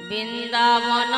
বৃন্দাবন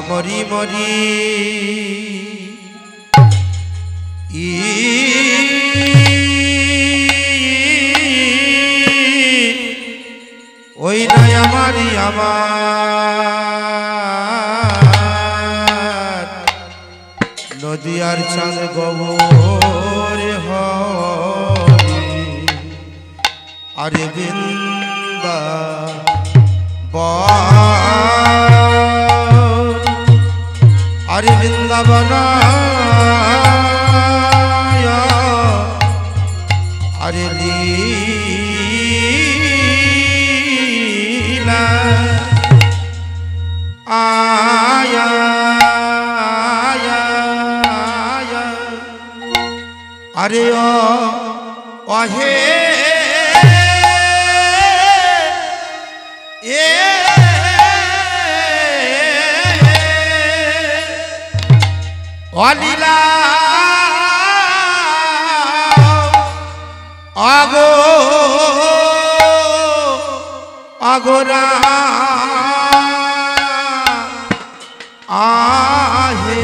मरी मरी ओई नय मारी आमार नदियार चाँद गबोर हरि आरे बिंदा अरे वृंदावन अरे लीला आया आया अरे ओ हे लीला आगो आगोरा आहे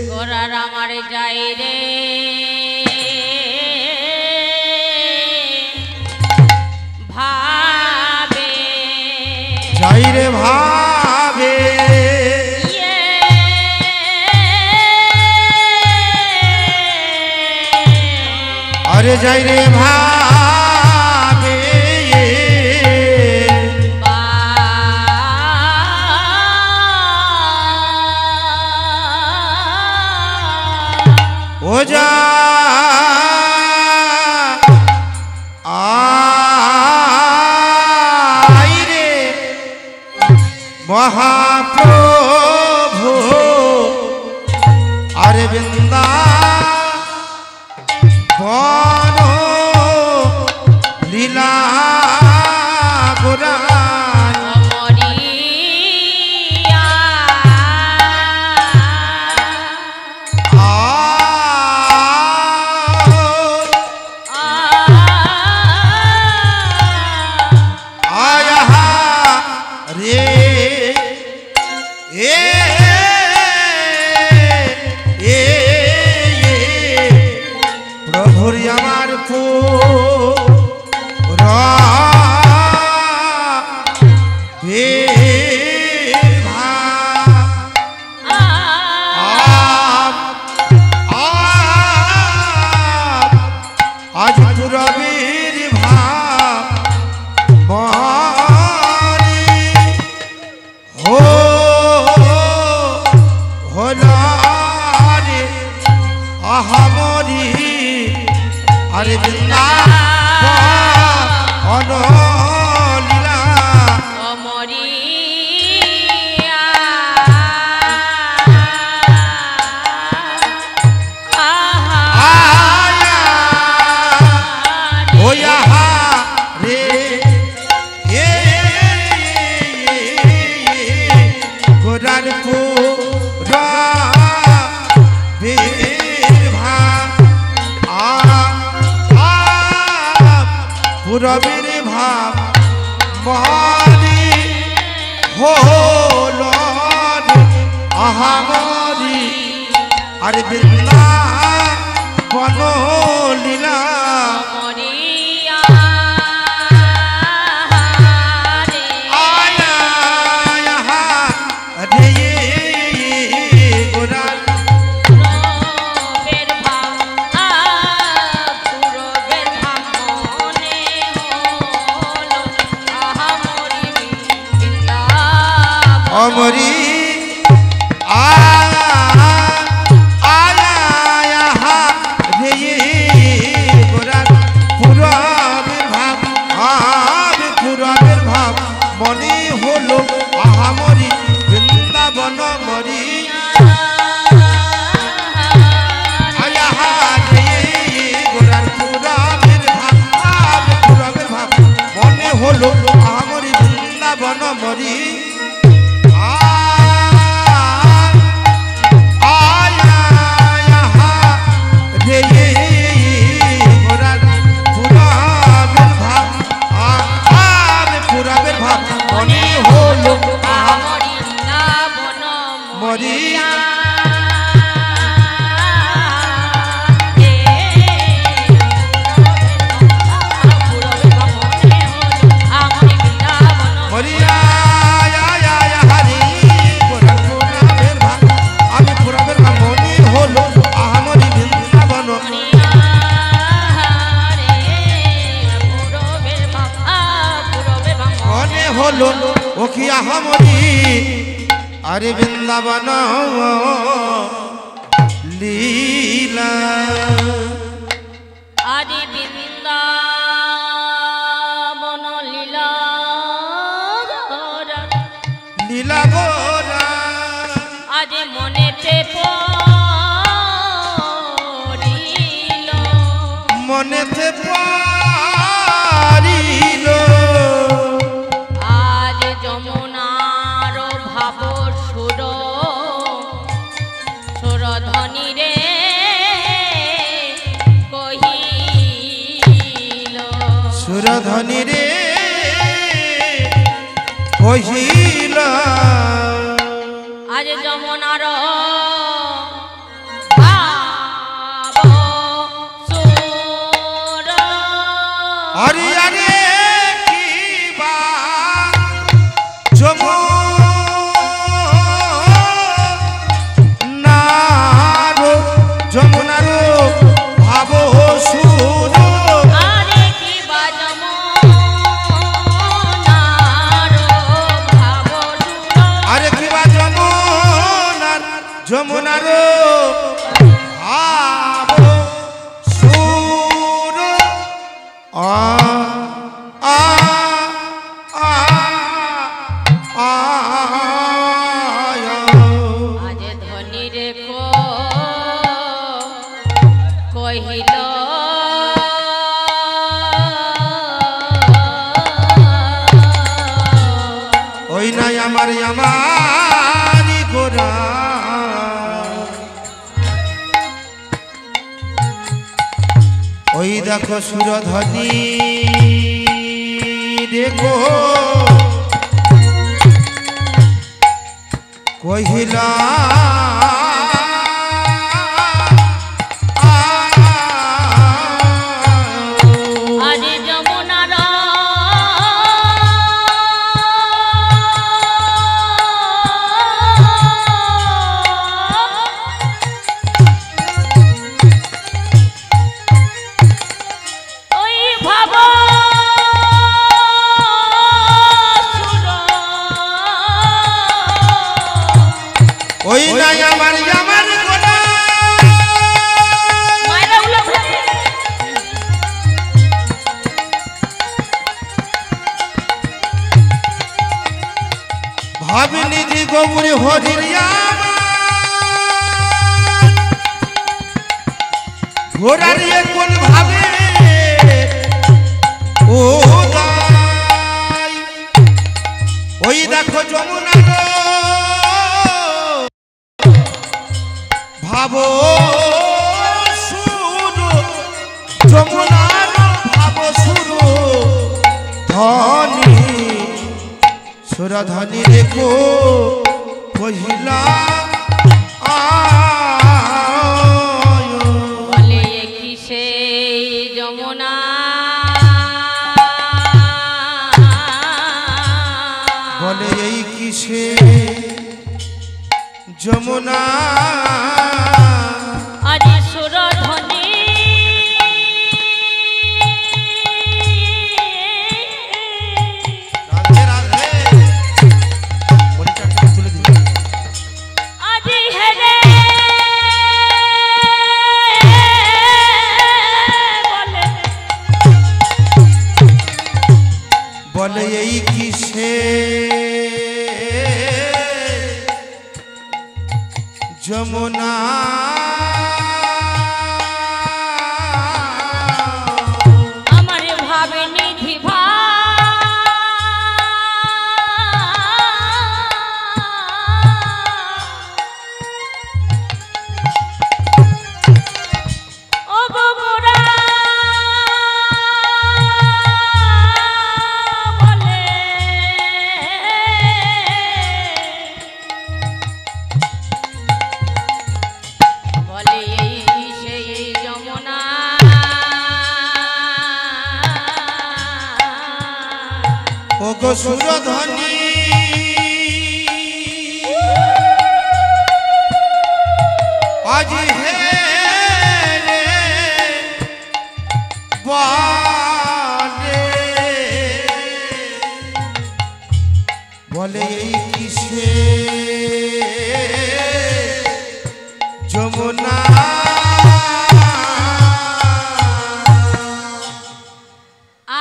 गोरा रामार जाई रे भावे जाई रे भावे अरे जाई रे भावे ओ जा आई रे महाप्रभु अरे वृंदा लीला गुरान आया रे प्रभुर আমার आज पुरबी আরে বৃন্দা লীলা অমরিয়া আয়া ওয়া রে এ গোরার পুরা পুরবের ভাব মহারি হল আহামরি আরে বৃন্দা বন লীলা অমরিয়া রে আয়া রে গোরার পুরবের ভাব পুরবের ভাব মনে হলো আহামরি বৃন্দাবন অমরি মনে হলো আহামরি বৃন্দাবন মরি গোরার পুরাবের ভাব মনে হলো আহামরি বৃন্দাবন মরি মনে হলো আহামরি বৃন্দাবন মরিয়া মরিয়া হারি গোরার পুরাবের ভাব আমি পুরাবের ভাব মনে হলো আহামরি বৃন্দাবন মনে হলো ও কি আহামরি আরে বৃন্দাবন লীলা আদি বৃন্দাবন লীলা লীলা গোরা আজ মনেতে পড়িল মনেতে পারিল আজ যমুনার ভাব সুর সুরধ্বনি রে কহিল সুরধ্বনি রে কহিল আজ যমুনার ভাব সুর আরে আরে কি বা যমুনার ভাব সুর আরে কি বা যমুনার ভাব সুর আরে কি বা যমুনার ভাব সুর আ আ আ আ আজ ধনী রে কহিল ওই নাই আমার আমারি গোরা ওই দেখো সুরধ্বনি দেখো কহিলা আজ যমুনার ওই ভাব সুর ওই নাই আমার প্রভুর হরির ঘোরার কোন ভাবে ও গাই ওই দেখো যমুনার ভাবো শুরু যমুনার ভাবো শুরু ধনী সুরধনী দেখো কহিলা বলে কি সেই যমুনা বলে এই কিসে যমুনা আজ সুরধনী রাধে রাধে মনিটারটা তুলে দিন আজ হেরে বলে এই কিসে যমুনা আমার ভাবে নিধি ও গোরা বলে বলে এই সেই যমুনা ও গো সুরধনী আজ হে রে বলে এই কিসে যমুনা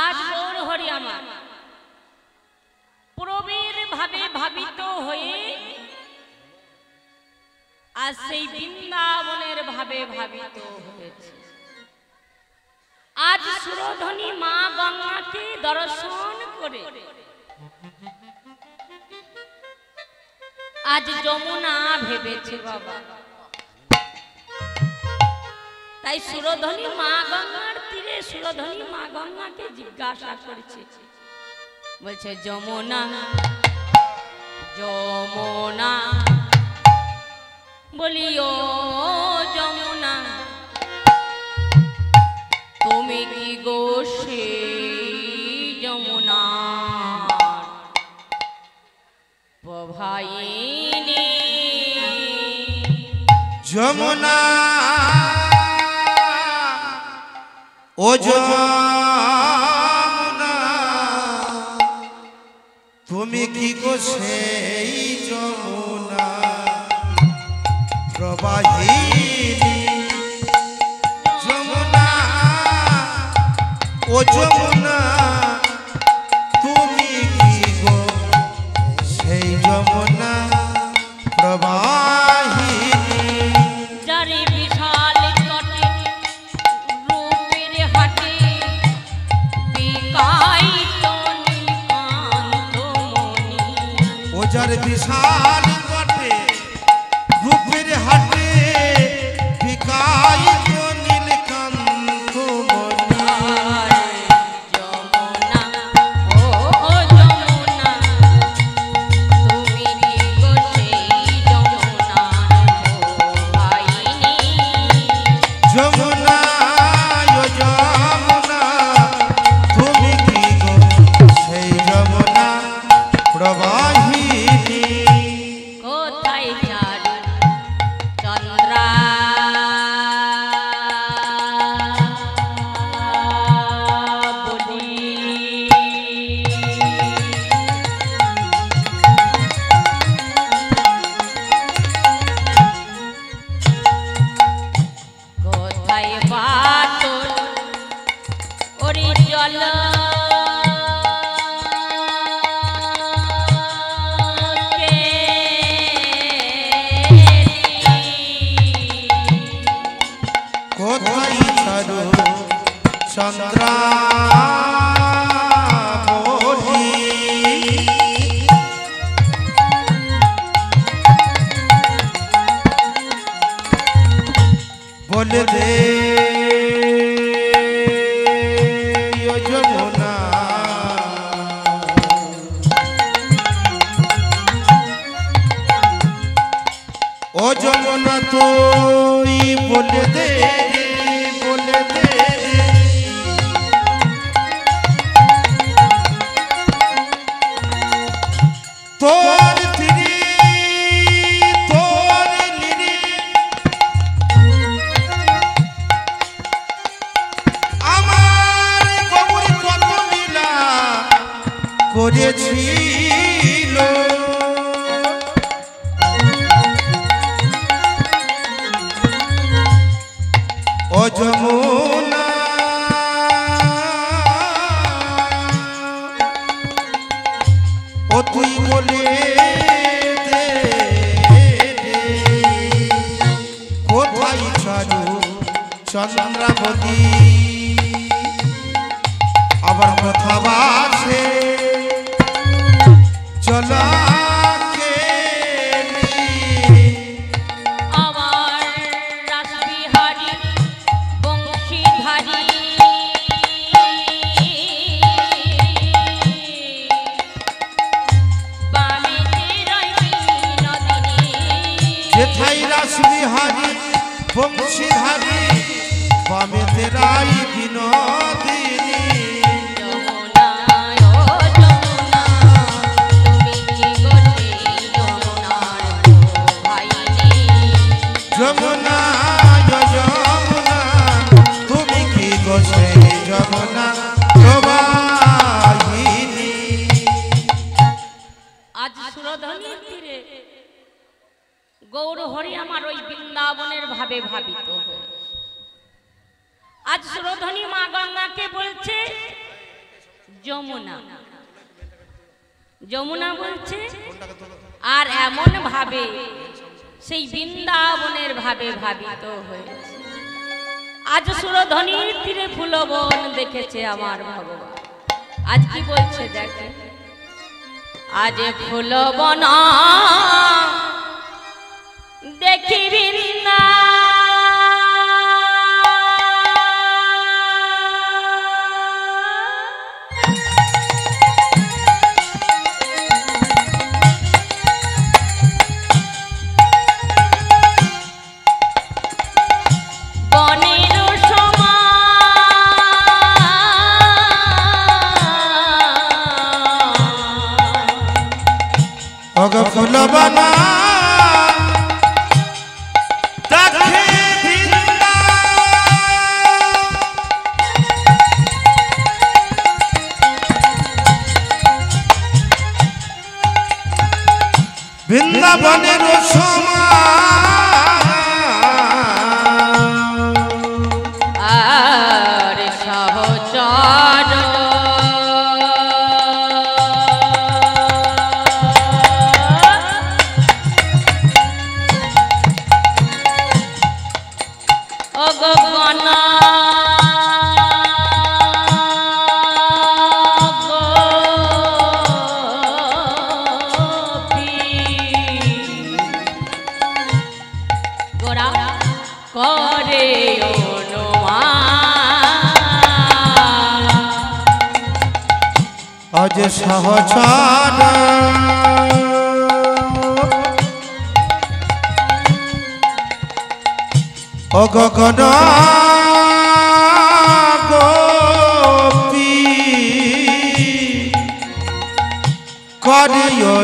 আজ গৌর হরি আমার প্রবীর ভাবে ভাবিত হয়ে আজ সেই বৃন্দাবনের ভাবে ভাবিত হয়েছে। আজ সুরধনী মা গঙ্গাকে দর্শন করে আজ যমুনা ভেবেছে বাবা। তাই সুরধনী মা গঙ্গার তীরে সুরধনী মা গঙ্গাকে জিজ্ঞাসা করেছে, বলছে যমুনা যমুনা, বলিও যমুনা তুমি কি গো সেই যমুনা প্রভাইনী? যমুনা ও যমুনা তুমি কি গো সেই যমুনা প্রবাহিনী? যমুনা ও যমুনা তুমি কি গো সেই যমুনা প্রবাহিনী? যারে বিশাল তটে রূপের হাটে বিকাইত নীলকান্ত মণি। ও যার বিশাল বটে রূপের হাটে বিকাইত নীলকান্ত মণি। যমুনা ও যমুনা তুমি কি গো সেই যমুনার প্রবাহিনী? যমুনা ও যমুনা তুমি কি গো সেই যমুনা প্রবাহিনী? চন্দ্রাবলী বলে দে ও যমুনা ও যমুনা তুই বলে দে তোর তীরে তোর নীরে আমার গৌরী কত লীলা করেছিল ও যমুনা ও তুই বলে দে কোথায় ছাড়ু চন্দ্রাবতী আবার কথা বাসে চলা যেথাই রাসবিহারী বংশীধারী বামে তেরাই বিনোদিনী যমুনা ও যমুনা তুমি কি গো যমুনার ভাইনি যমুনা ও যমুনা তুমি কি গো যমুনা প্রবাহিনী আজ সুরধনীর তীরে গৌর হরি আমার ওই বৃন্দাবনের ভাবে ভাবিত হয়ে আজ সুরধনী মা গঙ্গাকে বলছে যমুনা যমুনা বলছে আর এমন ভাবে সেই বৃন্দাবনের ভাবে ভাবিত হয়েছে আজ সুরধনীর তীরে ফুলবন দেখেছে আমার ভগবান আজ কি বলছে দেখে আজ ফুলবন দেখি বৃন্দা বনের সমান অগ ফুলবনা বৃন্দাবনের আর সহচর অগগনা করে আজ সহচর অগগন গোপী করিও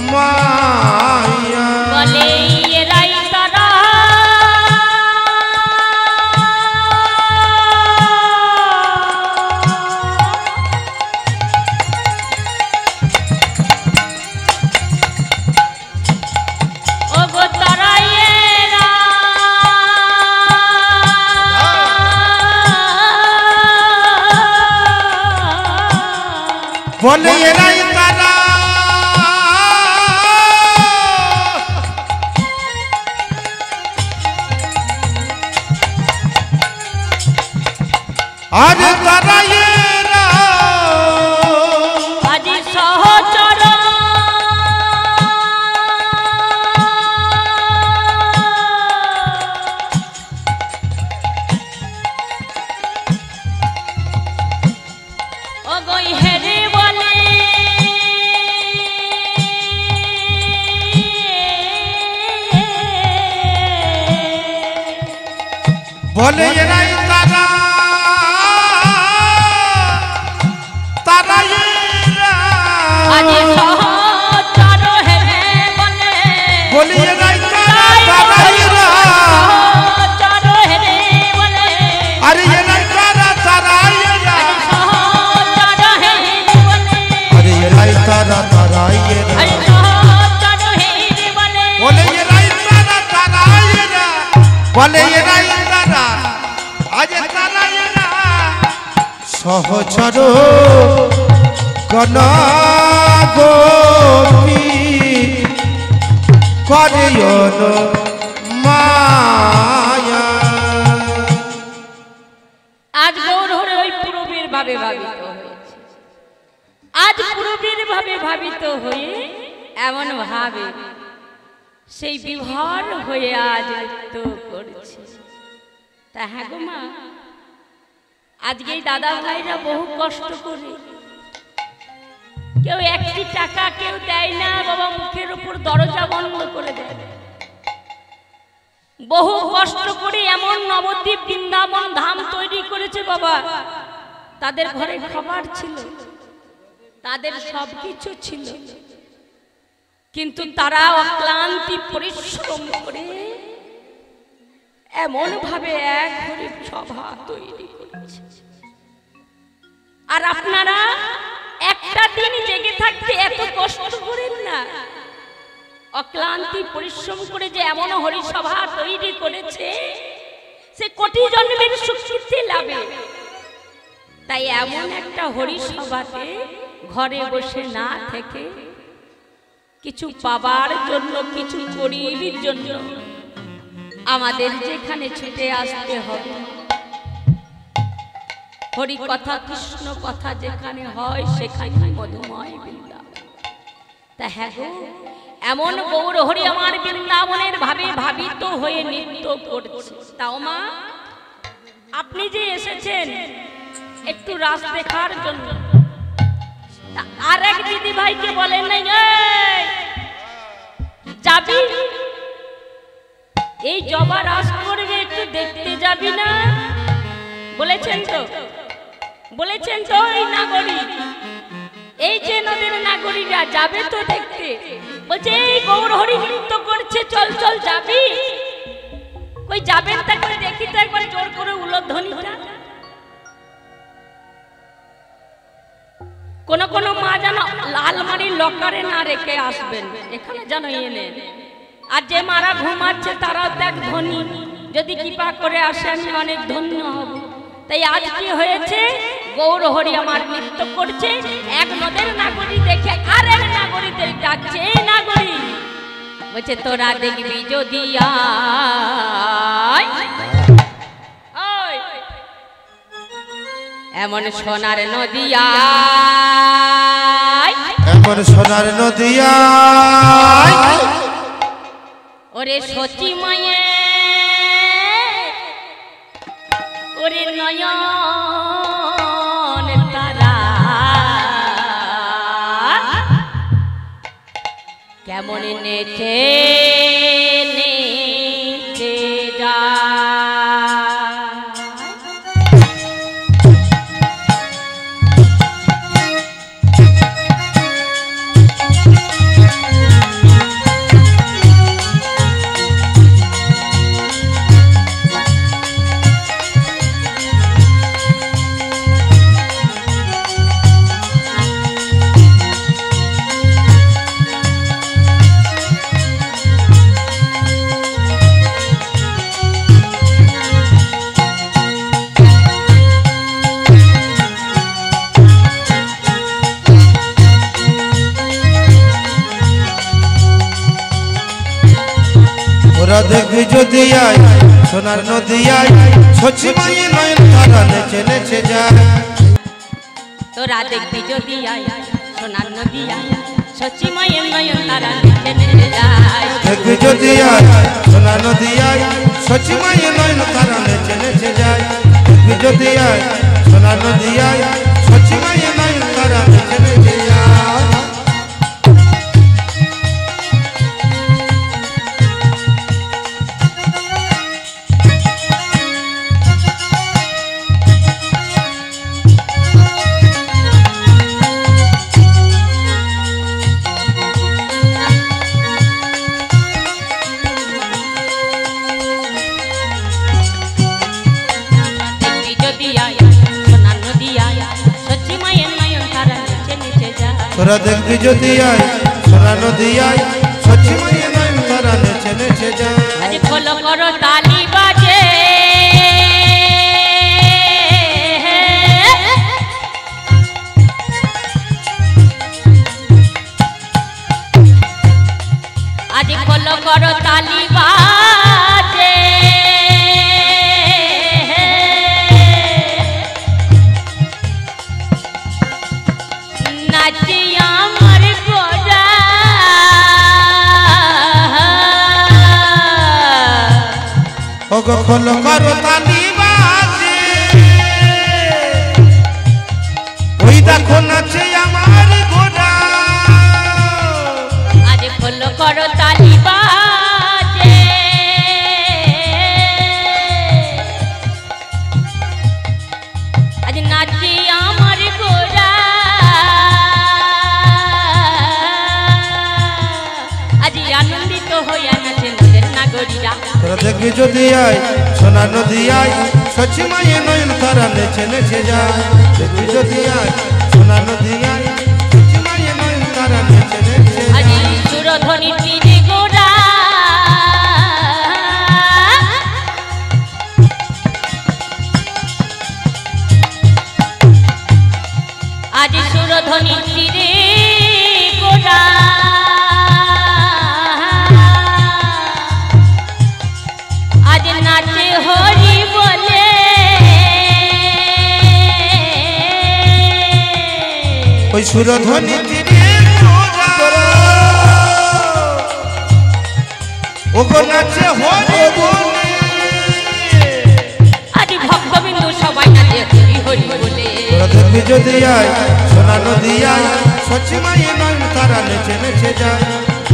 মায়া বলে এরাই তারা বলে এরাই তারা আরে তারাইয়েরা আজি সহচর অগই হেরে বলে বলে এরাই তারা তারাইয়েরা আজি সহচর হেরে বলে বলে এরাই তারা তারাইয়েরা সহচর হেরে বলে আরে এরাই তারা তারাইয়েরা সহচর হেরে বলে আরে এরাই তারা তারাইয়েরা আজি সহচর হেরে বলে বলে এরাই তারা তারাইয়েরা বলে এরাই তারা আজ তারাইয়েরা সহচর গণগোপী করিয়ন মায়া আজ গৌরহরে ওই পূর্বের ভাবে ভাবিত হয়েছে আজ পূর্বের ভাবে ভাবিত হয়ে এমন ভাবে সেই বিভোর হয়ে আজ নৃত্য করছে তা হ্যাঁ গো মা আজকে দাদা ভাইরা বহু কষ্ট করে কেউ একটি টাকা কেউ দেয় না বাবা মুখের উপর দরজা বন্ধ করে দেয় বহু কষ্ট করে এমন নবদ্বীপ বৃন্দাবন ধাম তৈরি করেছে বাবা তাদের ঘরে খাবার ছিল তাদের সবকিছু ছিল কিন্তু তারা অক্লান্তি পরিশ্রম করে এমন ভাবে এক হরির সভা তৈরি করেছে আর আপনারা একটা দিন জেগে থাকতে এত কষ্ট করেন না অক্লান্তি পরিশ্রম করে যে এমন হরিসভা তৈরি করেছে সে কোটি জন্মের সুকৃতি লাভে তাই এমন একটা হরিসভাতে ঘরে বসে না থেকে কিছু পাবার জন্য কিছু করিবার জন্য আমাদের যেখানে ছুটে আসতে হবে হরি কথা কৃষ্ণ কথা যেখানে হয় সেখানে মধুময় বৃন্দাবন তা হ্যাঁ গো এমন গৌর হরি আমার বৃন্দাবনের ভাবে ভাবিত হয়ে নৃত্য করছে তাও মা আপনি যে এসেছেন একটু রাস দেখার জন্য আর এক দিদি ভাইকে বলেন নাই যাবি এই জবা রাস করবে একটু দেখতে যাবি না বলেছেন তো এই নাগরিক এই যে নদীর নাগরিকরা যাবে তো দেখতে বলছে এই গৌর হরি নৃত্য করছে চল চল যাবি কই যাবেন তা করে দেখি তো একবার জোর করে উলধ্বনিটা কোন মা যেন লালমারির লকারে না রেখে আসবেন এখানে যেন এনে আর যে মারা ঘুমাচ্ছে তারাও দেখ ধনী যদি কৃপা করে আসে আমি অনেক ধন্য হব তাই আজ কি হয়েছে গৌর হরি আমার নৃত্য করছে এক নদের নাগরী দেখে আর এক নাগরীদের ডাকছে এই নাগরী বলছে তোরা দেখবি যদি এমন সোনার নদিয়া এমন সোনার নদিয়া ওরে সচি মায়ে ওরে নয়ন তারা কেমন নেচে নেচে যা দেখবি যদি আয় সোনার নদিয়ায় সচি মায়ে নয়ন তারা নেচে নেচে যায়। তোরা দেখবি যদি আয় সোনার নদী আয় সচি মায়ের নয়ন তারা নেচে নেচে যায়। দেখবি যদি আয় সোনা নদী আয় সচি মায়ের নয়ন তারা নেচে নেচে যায়। দেখবি যদি আয় সোনা নদী আয় সচি মায়ের নয়ন তারা নেচে নেচে যায়। তোরা দেখবি যদি আয় সোনা নদী আয় সচি মায়ের নয়ন তারা নেচে নেচে যায়। আজ খোলো করো তালি বাজে আজ খোলো করো তালি বাজে নাচি আমার গোরা ওগো খোলো করো তালি বাজে ওই দেখো নাচে আমার গোরা। আজ খোলো করো তালি বাজে আজ নাচি আমার গোরা আজ আনন্দিত হইয়া নাচে নদের নাগরীরা। তোরা দেখবি যদি আয় সোনা নদী আয় সচি মায়ের নয়ন তারা নেচে নেচে যায়। দেখবি যদি আয় সোনা নদী আয় সচি মায়ের নয়ন তারা নেচে নেচে আজ যায়। সুরধ্বনি তীরে গোরা আজ সুরধ্বনি তীরে গোরা আজ নাচে হরি বলে ওই সুরধ্বনি তীরে গোরা ওগো নাচে হরি বলে। আজ ভক্তবিন্দু সবাই নাচে হরি হরি বলে। তোরা দেখবি যদি আয় সোনা নদী আয় সচি মায়ের নয়ন তারা নেচে নেচে যায়।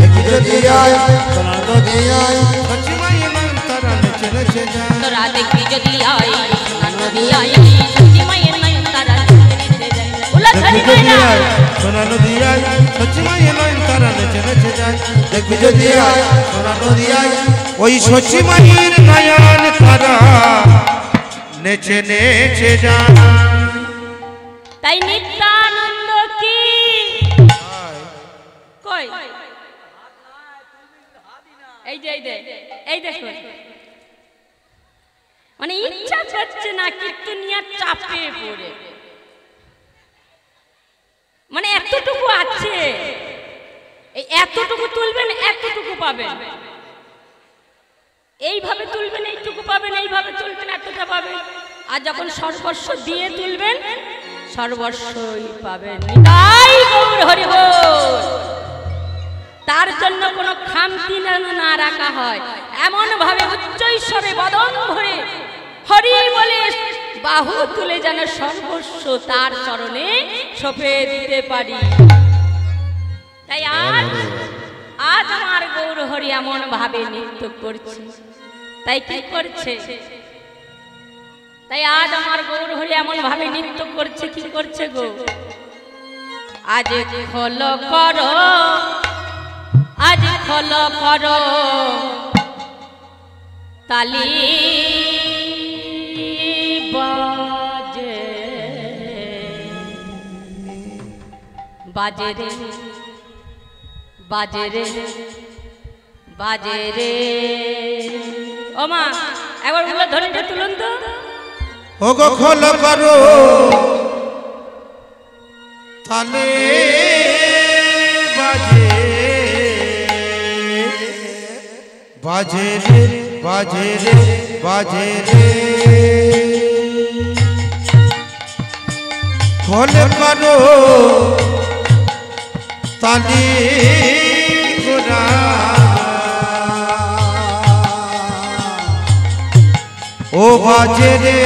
দেখবি যদি আয় সোনা নদী আয় সচি মায়ের নয়ন তারা নেচে নেচে যায়। তোরা দেখবি যদি আয় সোনা নদী আয় সচি মায়ের নয়ন তারা নেচে নেচে যায়। উলাধরি দেখবি যদি নয়না আয় সোনা নদী আয় সচি মায়ের নয়ন তারা নেচে নেচে যায়। দেখবি যদি আয় সোনা নদী আয় ওই সচি মায়ের নয়ন তারা নেচে নেচে যায়। তাই নিত্যানন্দ কি কই এই যে এই দেখো মানে ইচ্ছা করছে না কীর্তনিয়া চাপে পড়ে মানে এতটুকু আছে এই এতটুকু তুলবেন এতটুকু পাবেন এইভাবে তুলবেন এইটুকু পাবেন এইভাবে তুলবেন এতটা পাবেন আর যখন সর্বস্ব দিয়ে তুলবেন সর্বস্বই পাবেন। তাই গৌর হরি বল। তার জন্য কোনো খামতি না রাখা হয় এমন ভাবে উচ্চ ঈশ্বরে বদন ভরে হরি বলে বাহু তুলে যেন সর্বস্ব তার চরণে সঁপে দিতে পারি। তাই আজ আমার গৌর হরি এমন ভাবে নৃত্য করছে। তাই কি করছে? তাই আজ আমার গৌর হরি এমন ভাবে নৃত্য করছে। কি করছে গো? আজ খোল করো আজ খোল করো তালি বাজে বাজে রে বাজে রে বাজে রে। ও মা একবার ওগুলো ধরে তুলুন তো। ওগো খোল করো তালে বাজে বাজে রে বাজে রে বাজে রে। খোলে করো তালি গোরা ও বাজে রে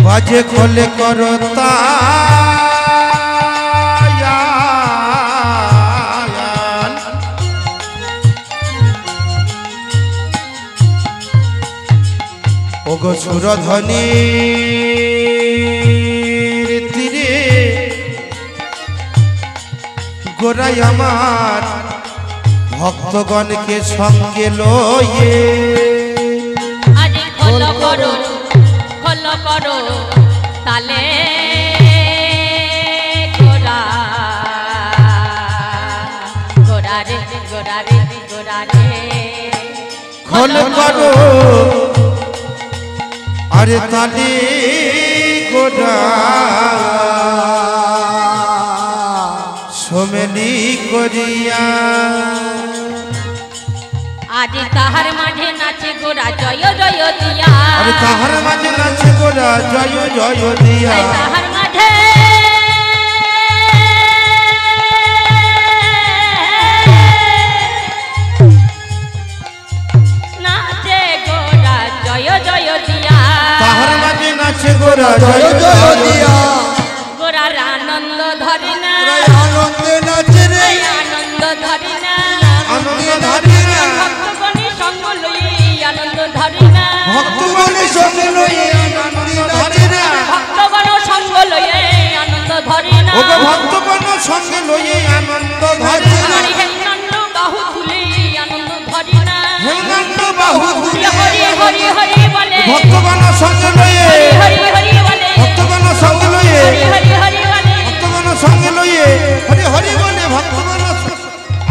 বাজে খোলে করো তায়ান ওগো সুরধ্বনির তীরে গোরাই আমার ভক্তগণকে সঙ্গে লয়ে আরে খোলো করো খোলো করো তালে গোরা গোরা রে গোরা রে গোরা রে খোলো করো আরে তালি গোরা সোমেলি করিয়া আজ তাহার মাঝে নাচে গোরা জয় জয় দিয়া আরে তাহার মাঝে নাচে গোরা জয় জয় দিয়া তাহার মাঝে নাচে গোরা জয় জয় দিয়া তাহার মাঝে নাচে গোরা জয় জয় দিয়া গোরার আনন্দ ধরে না আনন্দে নাচে রে আনন্দ ধরে না আনন্দ ধরে না ভক্তগণে সঙ্গ লই আনন্দ ধরে না ভক্তগণে সঙ্গে লয়ে আনন্দ ধরে না ভক্তগণ সঙ্গ লই আনন্দ ধরে না ওগো ভক্তগণ সঙ্গে লয়ে আনন্দ ধরে না হরি হেমনন্দ বাহু তুলে আনন্দ ধরে না হেমনন্দ বাহু তুলে হরি হরি হরি বলে ভক্তগণ সঙ্গে লয়ে হরি হরি বলে ভক্তগণ সঙ্গে লয়ে হরি হরি হরি বলে ভক্তগণ সঙ্গে লয়ে হরি হরি বলে ভক্তগণ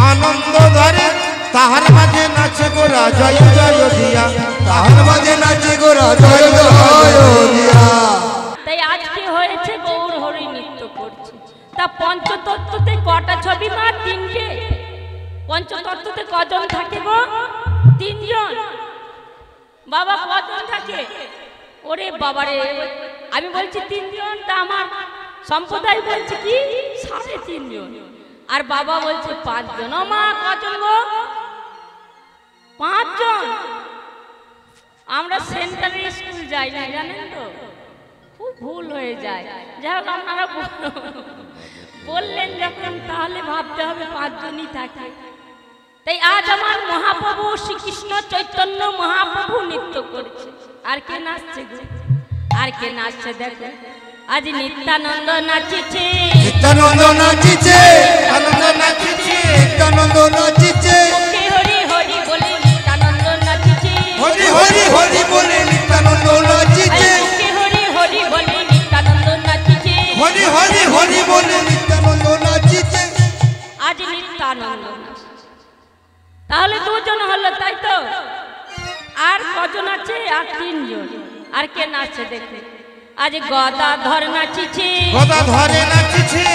আনন্দ ধরে তাহার মাঝে নাচে গোরা জয় জয় দিয়া তাহার মাঝে নাচে গোরা জয় জয় দিয়া তাই আজকে হয়েছে গৌর হরি নৃত্য করছে তা পঞ্চতত্ত্বতে কটা ছবি মা তিনটে পঞ্চতত্ত্বতে কজন থাকে গো তিনজন বাবা কজন থাকে ওরে বাবারে আমি বলছি তিনজন তা আমার সম্প্রদায় বলছে কি 3.5 জন আর বাবা বলছে 5 জন ও মা কজন গো 5 জন আমরা সেন্টারে স্কুল যাই না জানেন তো খুব ভুল হয়ে যায় যাই হোক আপনারা বললেন যখন তাহলে ভাবতে হবে 5 জনই থাকে তাই আজ আমার মহাপ্রভু শ্রীকৃষ্ণ চৈতন্য মহাপ্রভু নৃত্য করছে আর কে নাচছে গো আর কে নাচছে দেখো আজ নিত্যানন্দ নাচিছে নিত্যানন্দ নাচিছে আনন্দ নাচিছে নিত্যানন্দ নাচিছে কে হরি হরি বলে নিত্যানন্দ নাচিছে হরি হরি হরি বলে নিত্যানন্দ নাচিছে কে হরি হরি বলে নিত্যানন্দ নাচিছে হরি হরি হরি বলে নিত্যানন্দ নাচিছে আজ নিত্যানন্দ নাচিছে। তাহলে 2 জন হলো তাই তো আর কজন আছে আর 3 জন আর কে নাচছে দেখে আজ গদাধর নাচিছে গদা ধরে নাচিছে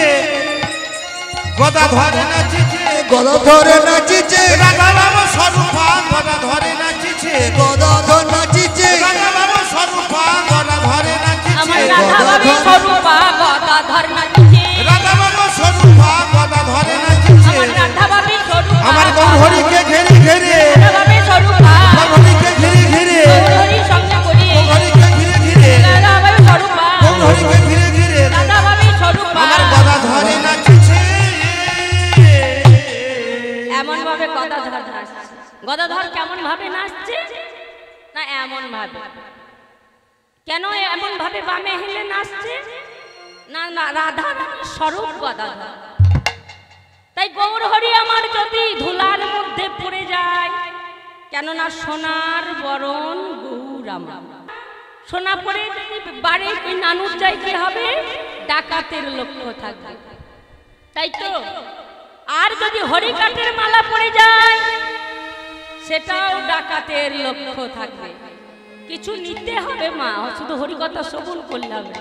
গদা ধরে নাচিছে গদা ধরে নাচিছে রাধা বাবা স্বরূপা গদা ধরে নাচিছে গদা ধরে নাচিছে রাধা বাবা স্বরূপা গদা ধরে নাচিছে আমার রাধা বাবি স্বরূপা গদাধর নাচিছে রাধা বাবা স্বরূপা গদা ধরে নাচিছে আমার রাধা বাবি স্বরূপা আমার গৌরহরিকে ঘেরে ঘেরে রাধা বাবি স্বরূপা গৌরহরিকে ঘিরে ঘিরে গৌরহরি সঙ্গে করি গৌরহরিকে ঘিরে ঘিরে রাধা বাবি স্বরূপা গৌরহরিকে ঘিরে ঘিরে রাধা বাবি স্বরূপা আমার গদা ধরে নাচিছে এমন ভাবে গদাধর নাচছে গদাধর কেমন ভাবে নাচছে না এমন ভাবে কেন এমন ভাবে বামে হেলে নাচছে না না রাধা রানীর স্বরূপ গদাধর তাই গৌর হরি আমার যদি ধুলার মধ্যে পড়ে যায় কেননা সোনার বরণ গৌর আমার সোনা পরে যদি বাড়ি নানুর যাই কি হবে ডাকাতের লক্ষ্য থাকবে তাই তো আর যদি হরিকাঠের মালা পড়ে যায় সেটাও ডাকাতের লক্ষ্য থাকবে কিছু নিতে হবে মা, শুধু হরিকথা শ্রবণ করলে হবে,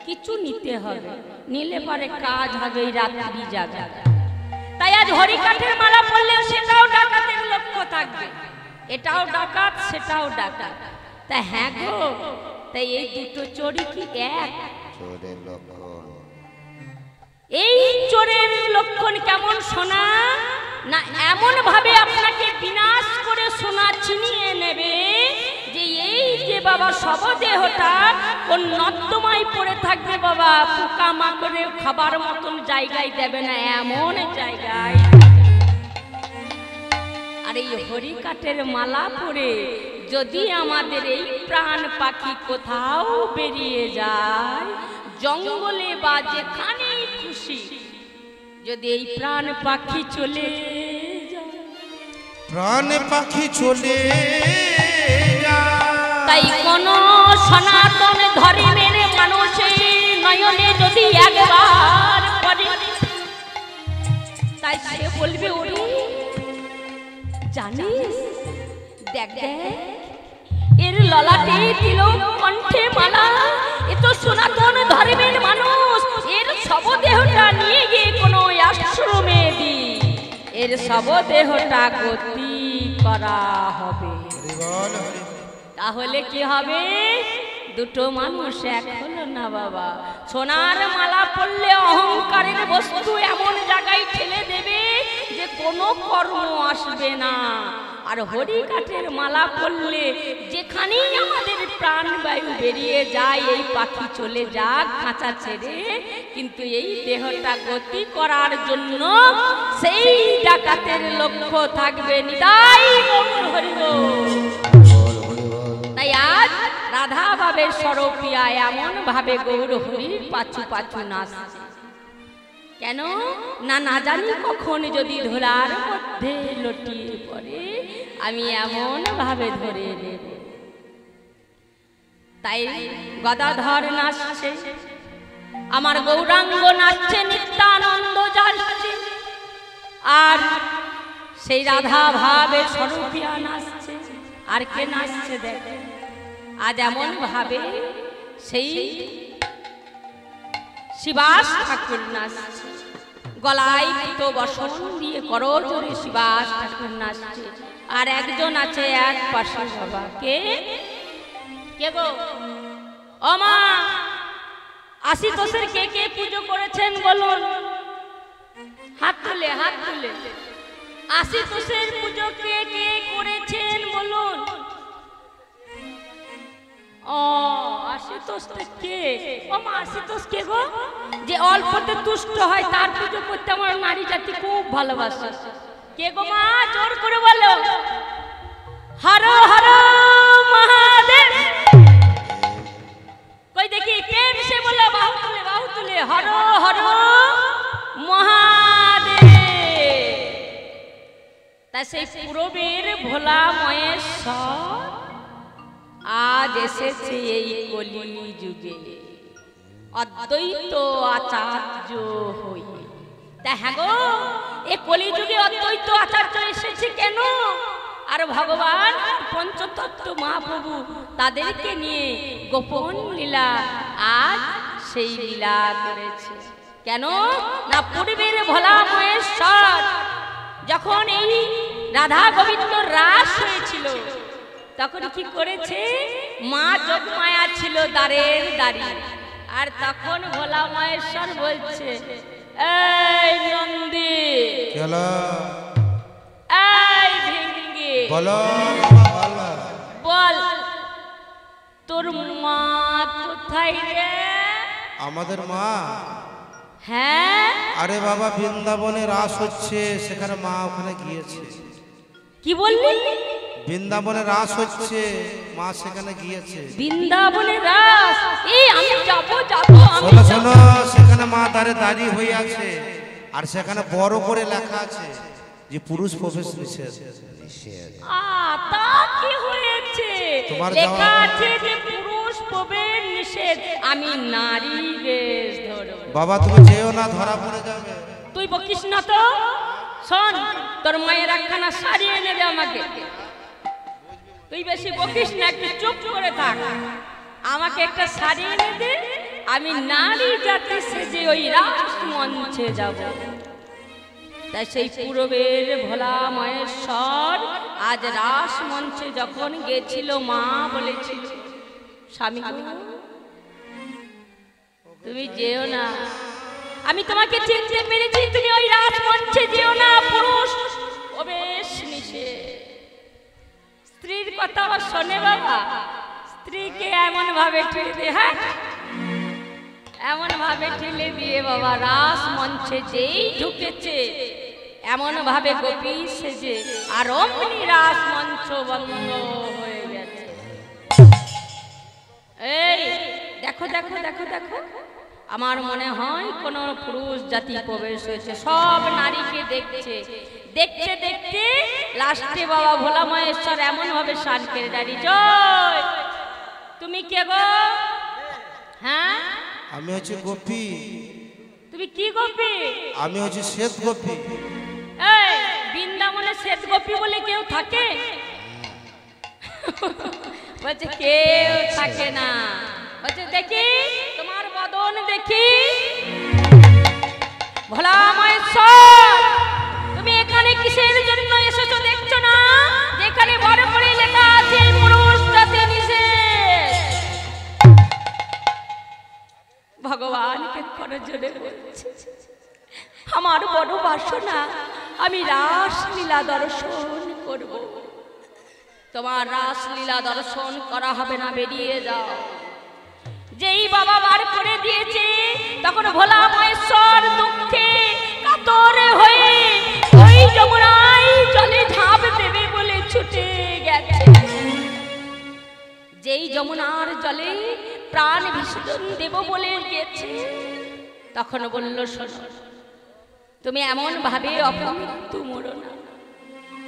কিছু নিতে হবে, নিলে পরে কাজ হবে এই রাত্রি জাগা। তাই আজ হরিকাঠের মালা পড়লেও সেটাও ডাকাতের লক্ষ্য থাকবে, এটাও ডাকাত সেটাও ডাকাত। তা হ্যাঁ গো, তাই এই দুটো চোরই কি এক? চোরের লক্ষণ, এই চোরের লক্ষণ কেমন সোনা না এমন ভাবে আপনাকে বিনাশ করে সোনা ছিনিয়ে নেবে যে এই যে বাবা শবদেহটা কোন নর্দমায় পড়ে থাকবে বাবা, পোকা মাকড়ে খাবার মতন জায়গায় দেবে না, এমন জায়গায়। আর এই হরিকাঠের মালা পরে যদি আমাদের এই প্রাণ পাখি কোথাও বেরিয়ে যায়, জঙ্গলে বা যেখানে খুশি, যদি এই প্রাণ পাখি চলে যায়, প্রাণ পাখি চলে যায়, তাই কোন সনাতন ধর্মের মানুষের নয়নে যদি একবার পড়ে, তাই সে বলবে ওরে জানিস, দেখ দেখ এর ললাটে তিলক, কণ্ঠে মালা, এ তো সনাতন ধর্মের মানুষ, এর শবদেহটা নিয়ে গিয়ে কোনো আশ্রমে দি, এর শবদেহটা গতি করা হবে। তাহলে কি হবে? দুটো মানুষ এক হলো না বাবা। সোনার মালা পড়লে অহংকারের বস্তু এমন জায়গায় ঠেলে দেবে যে কোনো কর্ম আসবে না, আর হরিকাঠের মালা পড়লে যেখানেই আমাদের প্রাণবায়ু বেরিয়ে যায়, এই পাখি চলে যাক খাঁচা ছেড়ে, কিন্তু এই দেহটা গতি করার জন্য সেই ডাকাতের লক্ষ্য থাকবে। নিতাই গৌর হরি বল। তাই আজ রাধা ভাবের স্বরূপিয়া এমন ভাবে গৌর হরির পাছু পাছু নাচছে কেন না, না জানি কখন যদি ধরার মধ্যে লটিয়ে পড়ে আমি এমন ভাবে ধরে দেব। তাই গদাধর নাচছে, আমার গৌরাঙ্গ নাচছে, নিত্যানন্দ যাচ্ছে, আর সেই রাধা ভাবের স্বরূপিয়া নাচছে। আর কে নাচছে দেখে আজ এমন ভাবে সেই শিবাস ঠাকুর নাচছে, গলায় তো বসন দিয়ে করজোরে শিবাস ঠাকুর নাচছে। আর একজন আছে এক পাশে বাবা, কে কে গো? ও মা, আশুতোষের কে কে পুজো করেছেন বলুন? হাত তুলে, হাত তুলে। আশুতোষের পুজো কে কে করেছেন বলুন? ও আশুতোষ কে? ও মা, আশুতোষ কে গো? যে অল্পতে তুষ্ট হয় তার পুজো করতে আমার নারী জাতি খুব ভালোবাসে। কে গো মা? জোর করে বলো। হর হর মহাদেব। কই দেখি প্রেম সে বলো, বাহু তুলে, বাহু তুলে। হর হর মহাদেব। তা সেই পূরবের ভোলা মহেশ্বর আজ এসেছে এই কলি যুগে অদ্বৈত আচার্য হয়ে। তা হ্যাঁ গো, এই কলি যুগে অদ্বৈত আচার্য এসেছে কেন? আর ভগবান পঞ্চতত্ত্ব মহাপ্রভু তাদেরকে নিয়ে গোপন লীলা আজ সেই লীলা করেছে কেন না, পূর্বের ভোলা মহেশ্বর যখন এই রাধা গোবিন্দ রাস হয়েছিল তখন কি করেছে, মা যোগমায়া ছিল দ্বারের দাঁড়িয়ে, আর তখন ভোলা মহেশ্বর বলছে, এই নন্দী, এই ভিঙ্গি, বল তোর মা কোথায় রে? আমাদের মা? হ্যাঁ। আরে বাবা, বৃন্দাবনে রাস হচ্ছে, সেখানে মা ওখানে গিয়েছে। কি বললি? বৃন্দাবনে রাস হচ্ছে, মা সেখানে গিয়েছে। বৃন্দাবনে রাস? এই আমি যাব যাব। শোনো শোনো, সেখানে মা দ্বারে দাঁড়িয়ে হয়ে আছে, আর সেখানে বড় করে লেখা আছে যে পুরুষ প্রবেশ নিষেধ। তা কি হয়েছে? লেখা আছে যে পুরুষ প্রবেশ নিষেধ, আমি নারী বেশ ধরব। বাবা তুমি যেও না, ধরা পড়ে যাবে। তুই বকিস না তো। শোন, তোর মায়ের একখানা শাড়ি এনে দে আমাকে। তুই বেশি বকিস না, একটু চুপ করে থাক। আমাকে একটা শাড়ি এনে দে, আমি নারী জাতি সেজে ওই রাস মঞ্চে যাব। তাই সেই পূরবের ভোলা মহেশ্বর আজ রাস মঞ্চে যখন গেছিল, মা বলেছিল, স্বামী তুমি যেও না, আমি তোমাকে চিনতে পেরেছি, তুমি ওই রাস মঞ্চে যেও না, পুরুষ প্রবেশ নিষেধ। স্ত্রীর কথা আবার শোনে বাবা, স্ত্রীকে এমন ভাবে ঠেলে দিয়ে, হ্যাঁ এমন ভাবে ঠেলে দিয়ে বাবা রাস মঞ্চে যেই ঢুকেছে, এমন ভাবে গোপী সেজে, আর অমনি রাস মঞ্চ বন্ধ হয়ে গেছে। এই দেখো দেখো দেখো দেখো, আমার মনে হয় কোন পুরুষ জাতি প্রবেশ হয়েছে, সব নারীকে দেখছে। দেখতে দেখতে লাস্টে বাবা ভোলা মহেশ্বর এমন ভাবে শান করে দাঁড়িয়ে, জয় তুমি কে গো? হ্যাঁ আমি হচ্ছে গোপী। তুমি কি গোপী? আমি হচ্ছে শ্বেত গোপী। এই বৃন্দাবনে শ্বেত গোপী বলে কেউ থাকে? বলছে কেউ থাকে না। বলছে দেখি তোমার বদন দেখি। ভোলা মহেশ্বর তুমি এখানে কিসের জন্য এসেছো দেখছো না? যেখানে বড় করে লেখা আছে পুরুষ জাতি নিষেধ। ভগবানকে করজোড়ে বলছে, আমার বড় বাসনা, আমি রাসলীলা দর্শন করব। তোমার রাসলীলা দর্শন করা হবে না, বেরিয়ে যাও। যেই বাবা বার করে দিয়েছে, তখন ভোলা মহেশ্বর দুঃখে কাতরে হয়ে ওই যমুনায় জলে ঝাঁপ দেবে বলে ছুটে গেছে। যেই যমুনার জলে প্রাণ বিসর্জন দেব বলে গেছে, তখন বলল, শোনো, তুমি এমন ভাবে অপমৃত্যু মরো না,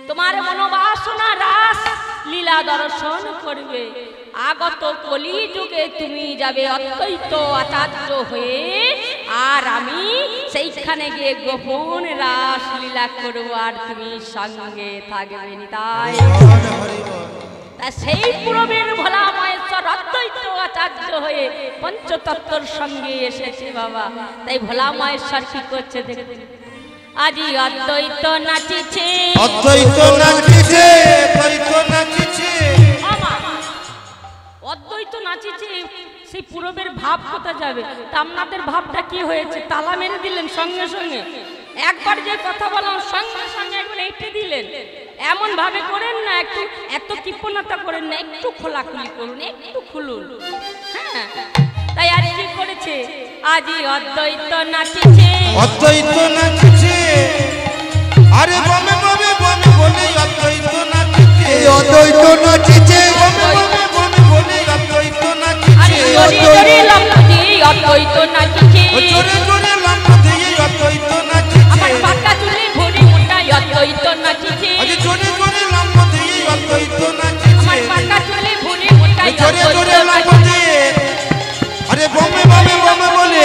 তোমার মনোবাসনা রাস লীলা দর্শন করবে। আগত কলি যুগে তুমি যাবে অদ্বৈত আচার্য হয়ে, আর আমি সেইখানে গিয়ে গোপন রাস লীলা করবো, আর তুমি সঙ্গে থাকবে। তাই সেই পূরবের ভোলা মহেশ্বর অদ্বৈত আচার্য হয়ে পঞ্চতত্ত্বর সঙ্গে এসেছে বাবা। তাই ভোলা মহেশ্বর কি করছে দেখুন, আজি অদ্বৈত নাচিছে, অদ্বৈত নাচিছে, অদ্বৈত নাচিছে, অদ্বৈত নাচিছে। সেই পূরবের ভাব কোথা যাবে? তা আপনাদের ভাবটা কি হয়েছে? তালা মেরে দিলেন সঙ্গে সঙ্গে, একবার যে কথা বললাম সঙ্গে সঙ্গে একবার এইটে দিলেন। এমন ভাবে করেন না, একটু এত কৃপণতা করেন না, একটু খোলাখুলি করুন, একটু খুলুন। হ্যাঁ, তাই আর কি করেছে? আজি অদ্বৈত নাচিছে, অদ্বৈত নাচিছে, আরে বমে বমে বমে বলে অদ্বৈত নাচিছে, অদ্বৈত নাচিছে, বমে বমে বমে বলে অদ্বৈত নাচিছে, অদ্বৈত নাচিছে, জোরে জোরে লম্বা দিয়ে অদ্বৈত নাচিছে, আমার পাকা চুলে ভরি মোটা অদ্বৈত নাচিছে, আরে জোরে জোরে লম্বা দিয়ে অদ্বৈত নাচিছে, আমার পাকা চুলে ভরি মোটা জোরে জোরে লম্বা দিয়ে, আরে বমে বমে বমে বলে,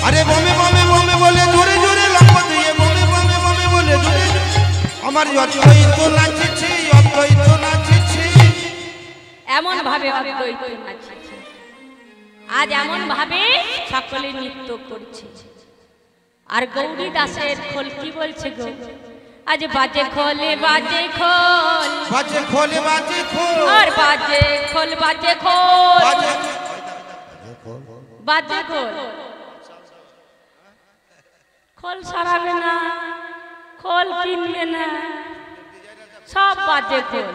আরে বমে বমে বমে বলে, জোরে জোরে লম্বা দিয়ে, বমে বমে বমে বলে, জোরে আমার অদ্বৈত নাচিছে, অদ্বৈত নাচিছে। এমন ভাবে অদ্বৈত নাচিছে। আজ এমন ভাবে সকলে নৃত্য করছে। আর গৌরী দাসের খোল কি বলছে গো? আজ বাজে খোলে বাজে খোল, বাজে খোলে বাজে খোল, আর বাজে খোল বাজে খোল, বাজে বাজে খোল। খোল সারাবে না, খোল কিনবে না, সব বাজে খোল।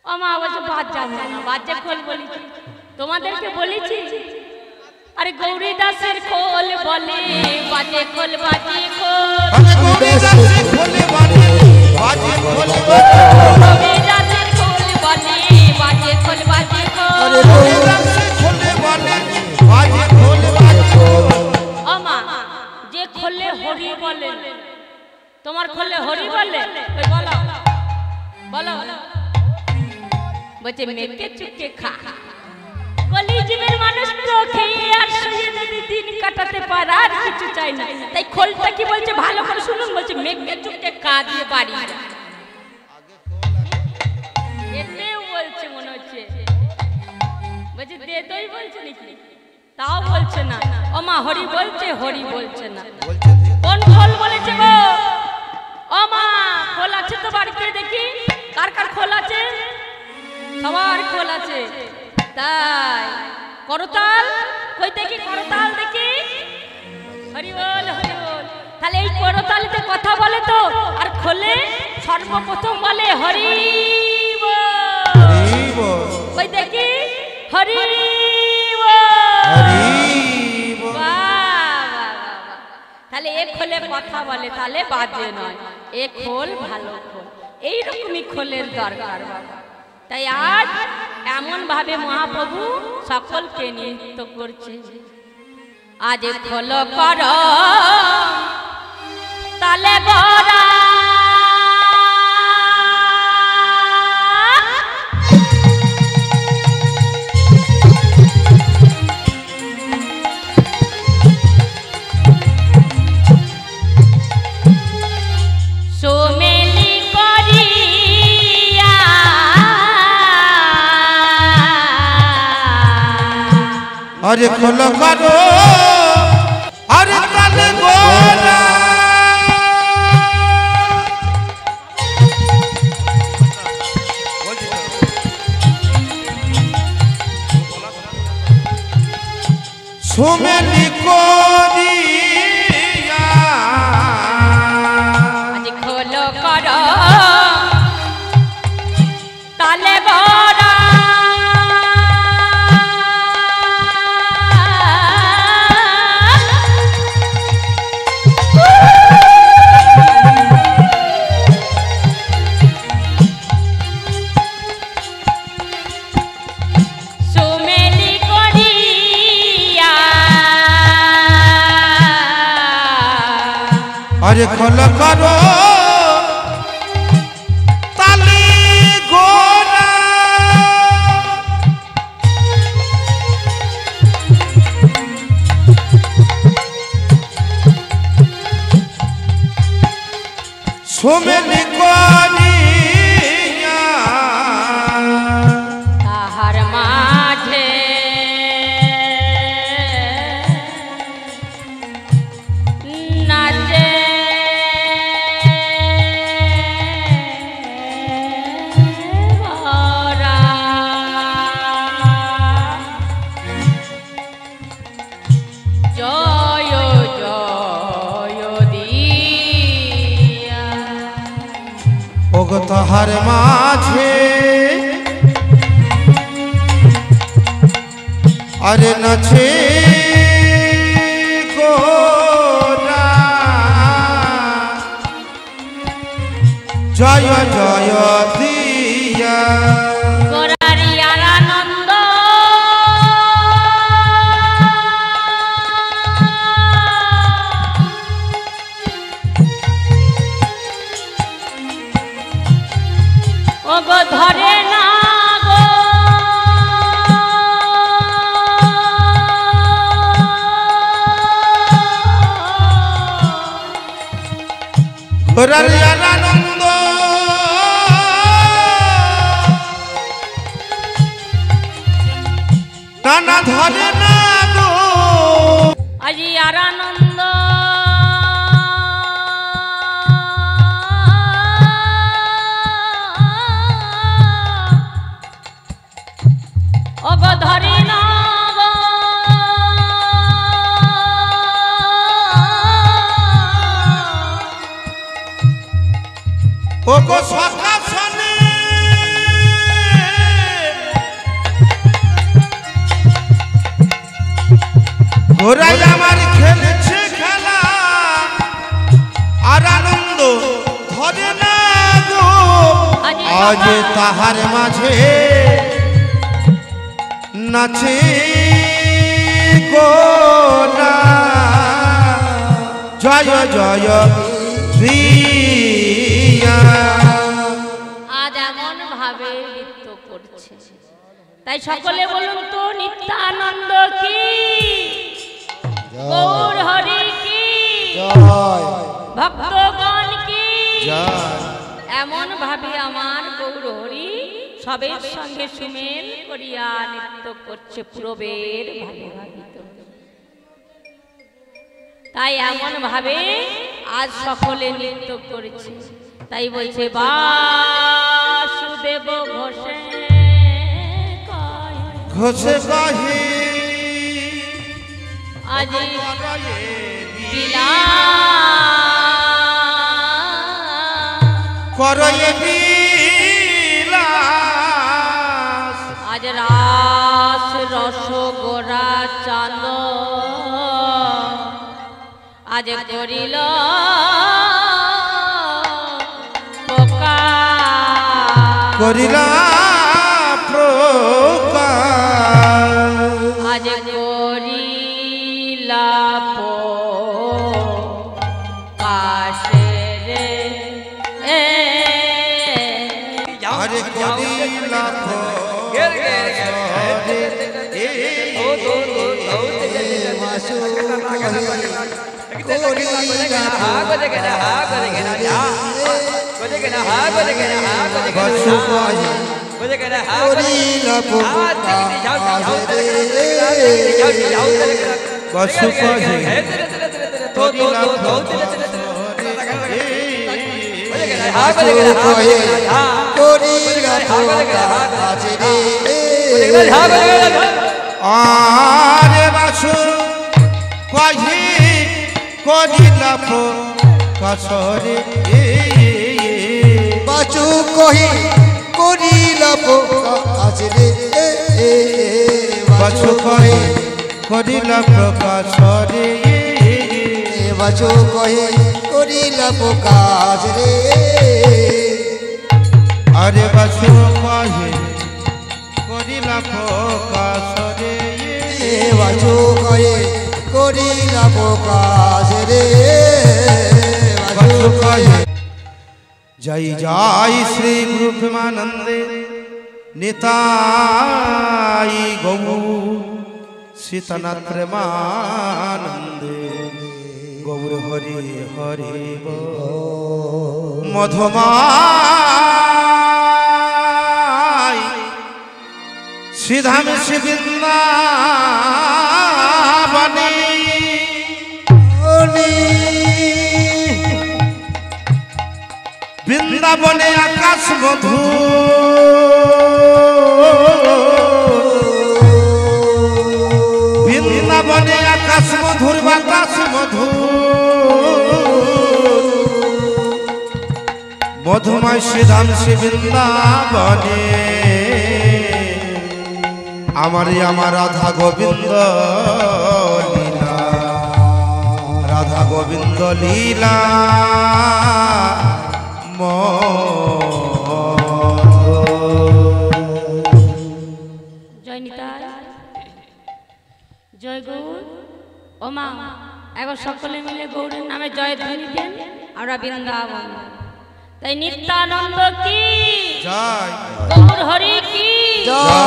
ও মা বলছে বাজাবো না, বাজে খোল বলেছি, তোমাদেরকে বলেছি। আরে গৌরী দাসের খোল বলে বাজে খোল বাজে খোল, গৌরী দাসের খোলে বাজে, বাজে খোল বাজে, গৌরী দাসের খোল বলে বাজে খোল বাজে খোল, গৌরী দাসের খোলে বলে বাজে খোল বাজে। ও মা, যে খোলে হরি বলে, তোমার খোলে হরি বলে, ওই বলো বলো, বলছে মেপে চুকে খা, কলি জীবের মানুষ তো খেয়ে আর শুয়ে যদি দিন কাটাতে পারে আর কিছু চাই না। তাই খোলটা কি বলছে ভালো করে শুনুন, বলছে মেঘকে চুপকে কাঁদিয়ে বাড়ি যা। এতেও বলছে মনে হচ্ছে, বলছে দে দই বলছে নাকি, তাও বলছে না। ও মা হরি বলছে, হরি বলছে না। কোন খোল বলেছে গো? ও মা খোল আছে তো বাড়িতে, দেখি কার কার খোল আছে? সবার খোল আছে। তাই করতাল কই দেখি, করতাল দেখি। হরি বল, হরি বল। তাহলে এই করতালিতে কথা বলে তো, আর খোলে সর্বপ্রথম বলে হরি বল। কই দেখি হরি বল। তাহলে এ খোলে কথা বলে, তাহলে বাজে নয়। এ খোল ভালো খোল, এইরকমই খোলের দরকার বাবা। তাই আজ এমন ভাবে মহাপ্রভু সকলকে নৃত্য করছে। আজ খোল কর তালে গড়া, अरे खोल करो अरे ताले गोरा, सुमेली कोरिया। आज खोलो करो ताले गोरा, अरे खोल करो ताली गोरा, सुमेली कोरिया। ताहार माझे नाचे तोहार माझे अरे नचे गोरा, जय जय दिया गोरारियार आनंद ওগো ধরে না গো, গোরারিয়ার আনন্দ টানা ধরে না গো, আজি আর আনন্দ ওগো ধরে না গো, ওগো সখা শোনে গোরাই আমার খেলেছে খেলা, আর আনন্দ ধরে না গো, আজ তাহার মাঝে নাচে গোরা, জয় জয় দিয়া। আজ এমন ভাবে নৃত্য করছে, তাই সকলে বলুন তো নিত্যানন্দ কি। গৌর হরি কি জয় ভক্তগণ কি জয়। এমন ভাবে আমার গৌর হরি সবের সঙ্গে সুমেল করিয়া নৃত্য করছে পূরবের ভাবে ভাবিত। তাই এমন ভাবে আজ সকলে নৃত্য করেছে। তাই বলছে বাসুদেব ঘোষে ঘোষে কহে আজ করয়ে বিলাস আজ রাস রস গোরা চাঁদ আজ করিল পোকা করিলা প্রকার আজ করিলা পোকাশে রে আরে করিলা কসু কহে আরে বাসু কহে করিলা প্রকাশরে বাচু কহি করিলা আজ রে বাসু কহে করিলা প্রকাশরে বাচু কহি করিলা কাজ রে আরে বাসু কহে করিলা প্রকাশরে বাচু কহি করিলা কাজ রে বাসু কহে জয় জয় শ্রী গুরু প্রেমানন্দে নিতাই গৌ সীতানাথ প্রেমানন্দে গৌর হরি হরি মধুমায় শ্রীধাম শ্রী বৃন্দাবনে বৃন্দাবনে আকাশ মধু বৃন্দাবনে আকাশ মধুর বাতাস মধু মধুময় শ্রীধাম শ্রী বৃন্দাবনে আমার রাধা গোবিন্দ লীলা রাধা গোবিন্দ লীলা জয় নিতাই জয় গৌর ও মা এখন সকলে মিলে গৌরের নামে জয় ধ্বনি দেন আমরা বৃন্দাবন। তাই নিত্যানন্দ কি জয় গৌর হরি কি জয়